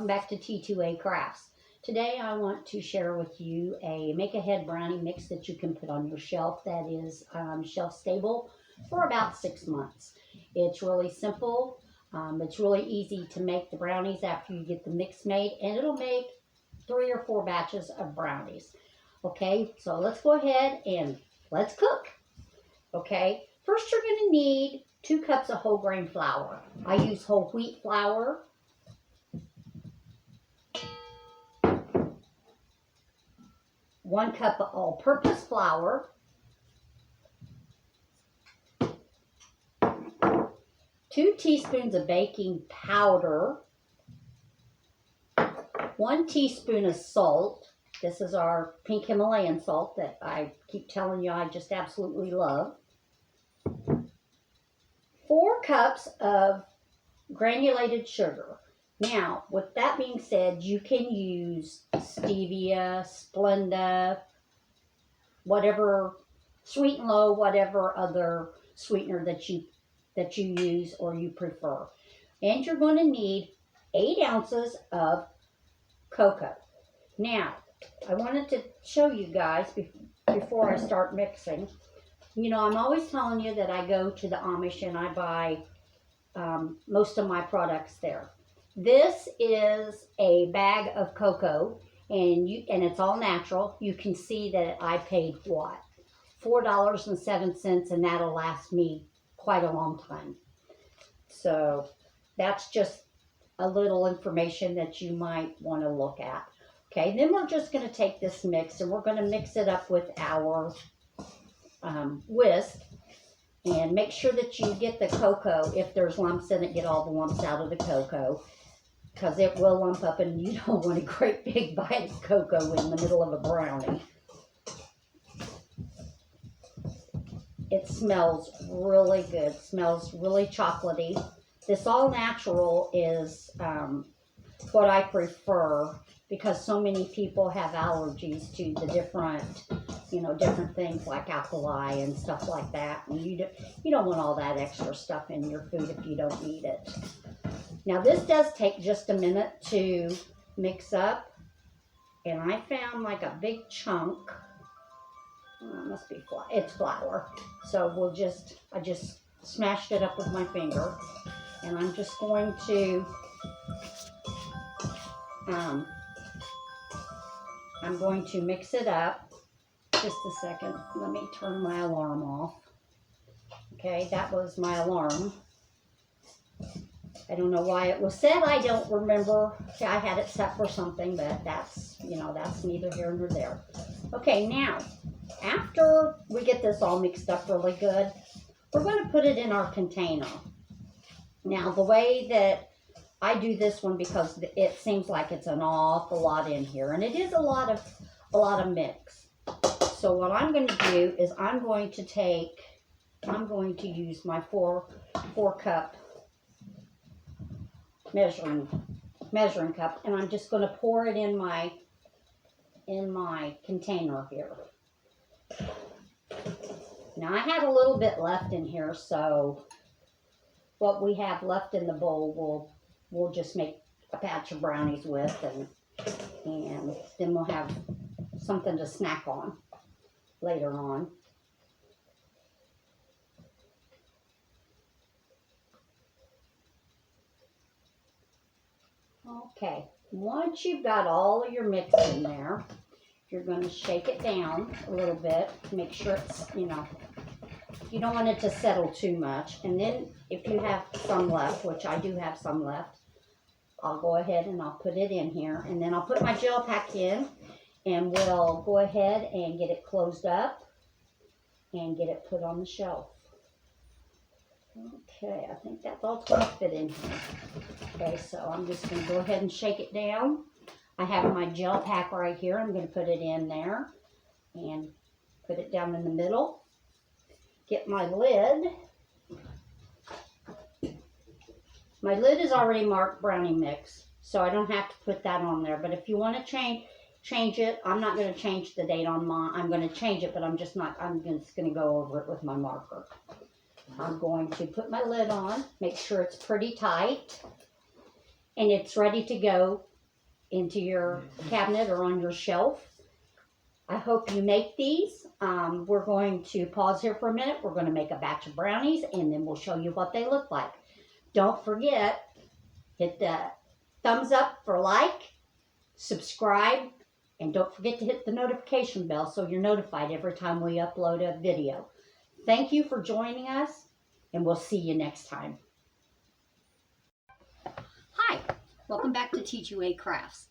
welcome back to T2A Crafts. Today I want to share with you a make-ahead brownie mix that you can put on your shelf that is shelf stable for about 6 months. It's really simple. It's really easy to make the brownies after you get the mix made, and it'll make 3 or 4 batches of brownies. Okay, so let's go ahead and let's cook. Okay, first you're going to need 2 cups of whole grain flour. I use whole wheat flour. 1 cup of all-purpose flour, 2 teaspoons of baking powder, 1 teaspoon of salt. This is our pink Himalayan salt that I keep telling you I just absolutely love. 4 cups of granulated sugar. Now, with that being said, you can use stevia, Splenda, whatever, Sweet and Low, whatever other sweetener that you use or you prefer. And you're going to need 8 ounces of cocoa. Now, I wanted to show you guys before I start mixing. You know, I'm always telling you that I go to the Amish and I buy most of my products there. This is a bag of cocoa, and it's all natural. You can see that I paid what? $4.07, and that'll last me quite a long time. So that's just a little information that you might want to look at. Okay, then we're just going to take this mix and we're going to mix it up with our whisk. And make sure that you get the cocoa, if there's lumps in it, get all the lumps out of the cocoa, because it will lump up and you don't want a great big bite of cocoa in the middle of a brownie. It smells really good, smells really chocolatey. This all natural is what I prefer, because so many people have allergies to the different things like alkali and stuff like that. And you don't want all that extra stuff in your food if you don't need it. Now this does take just a minute to mix up, and I found like a big chunk. It must be flour. It's flour. So I just smashed it up with my finger, and I'm just going to I'm going to mix it up. Just a second. Let me turn my alarm off. Okay, that was my alarm. I don't know why it was set. I don't remember. I had it set for something, but that's neither here nor there. Okay, now, after we get this all mixed up really good, we're going to put it in our container. Now, the way that I do this one, because it seems like it's an awful lot in here, and it is a lot of mix. So what I'm going to do is I'm going to use my 4 cup measuring cup, and I'm just going to pour it in my container here. Now I had a little bit left in here, so what we have left in the bowl we'll just make a batch of brownies with, and then we'll have something to snack on later on. Okay, once you've got all of your mix in there, you're going to shake it down a little bit. Make sure it's, you don't want it to settle too much. And then if you have some left, which I do have some left, I'll go ahead and I'll put it in here. And then I'll put my gel pack in, and we'll go ahead and get it closed up and get it put on the shelf. Okay, I think that's all going to fit in here. Okay, so I'm just going to go ahead and shake it down. I have my gel pack right here. I'm going to put it in there and put it down in the middle. Get my lid. My lid is already marked brownie mix, so I don't have to put that on there. But if you want to change it, I'm not going to change the date on mine. I'm going to change it, but I'm just going to go over it with my marker. I'm going to put my lid on, make sure it's pretty tight, and it's ready to go into your cabinet or on your shelf. I hope you make these. We're going to pause here for a minute. We're going to make a batch of brownies, and then we'll show you what they look like. Don't forget, hit the thumbs up for like, subscribe, and don't forget to hit the notification bell so you're notified every time we upload a video. Thank you for joining us, and we'll see you next time. Hi, welcome back to T2A Crafts.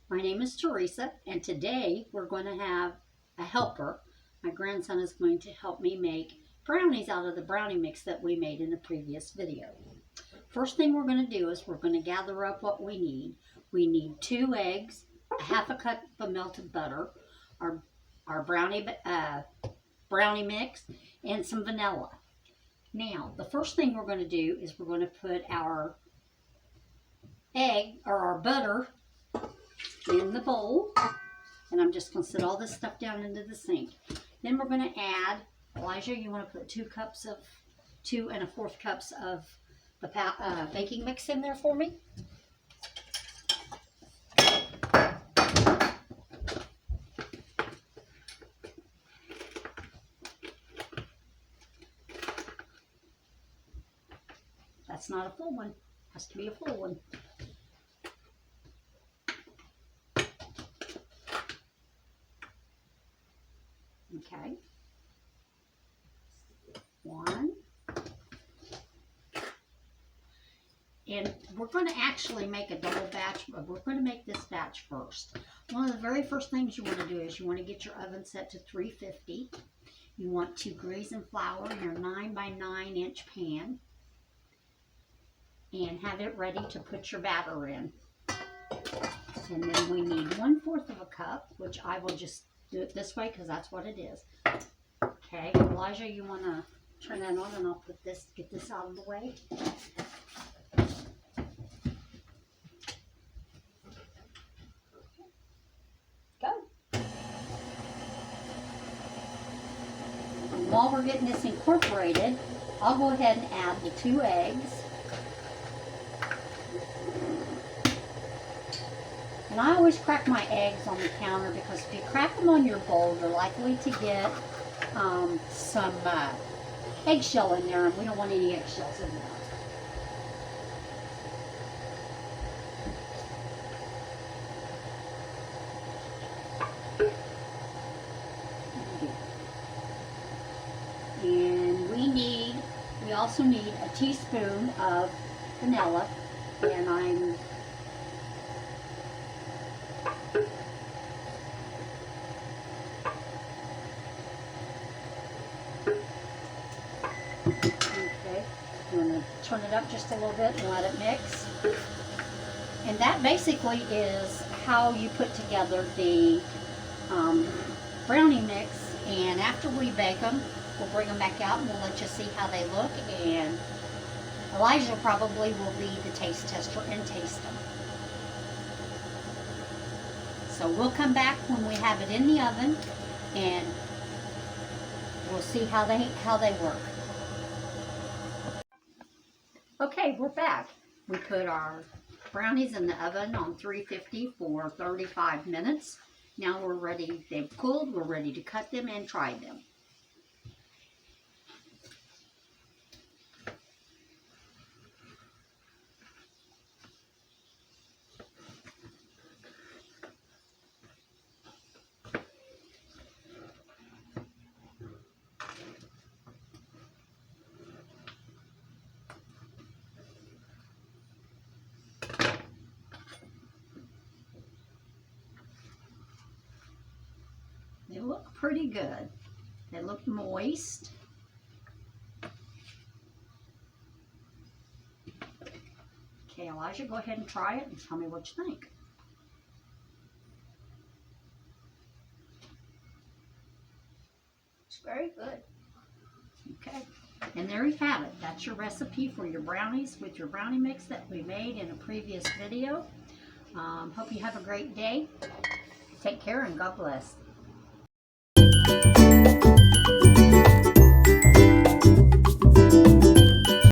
My name is Teresa, and today we're going to have a helper. My grandson is going to help me make brownies out of the brownie mix that we made in the previous video. First thing we're going to do is we're going to gather up what we need. We need 2 eggs, half a cup of melted butter, our brownie mix, and some vanilla. Now, the first thing we're going to do is we're going to put our egg or our butter in the bowl, and I'm just going to set all this stuff down into the sink. Then we're going to add, Elijah, you want to put 2 1/4 cups of the baking mix in there for me? That's not a full one. Has to be a full one. Okay. 1. And we're going to actually make a double batch, but we're going to make this batch first. One of the very first things you want to do is you want to get your oven set to 350. You want to grease and flour your 9 by 9 inch pan and have it ready to put your batter in. And then we need 1/4 of a cup, which I will just do it this way because that's what it is. Okay, Elijah, you want to turn that on, and I'll get this out of the way. Go. And while we're getting this incorporated, I'll go ahead and add the 2 eggs. And I always crack my eggs on the counter because if you crack them on your bowl, you're likely to get some eggshell in there, and we don't want any eggshells in there. And we also need a teaspoon of vanilla, and I'm okay. I'm going to turn it up just a little bit and let it mix. And that basically is how you put together the brownie mix. And after we bake them, we'll bring them back out and we'll let you see how they look. And Elijah probably will be the taste tester and taste them. So we'll come back when we have it in the oven, and we'll see how they work. Okay, we're back. We put our brownies in the oven on 350 for 35 minutes. Now we're ready. They've cooled. We're ready to cut them and try them. They look pretty good. They look moist. Okay, Elijah, go ahead and try it and tell me what you think. It's very good. Okay, and there you have it. That's your recipe for your brownies with your brownie mix that we made in a previous video. Hope you have a great day. Take care and God bless.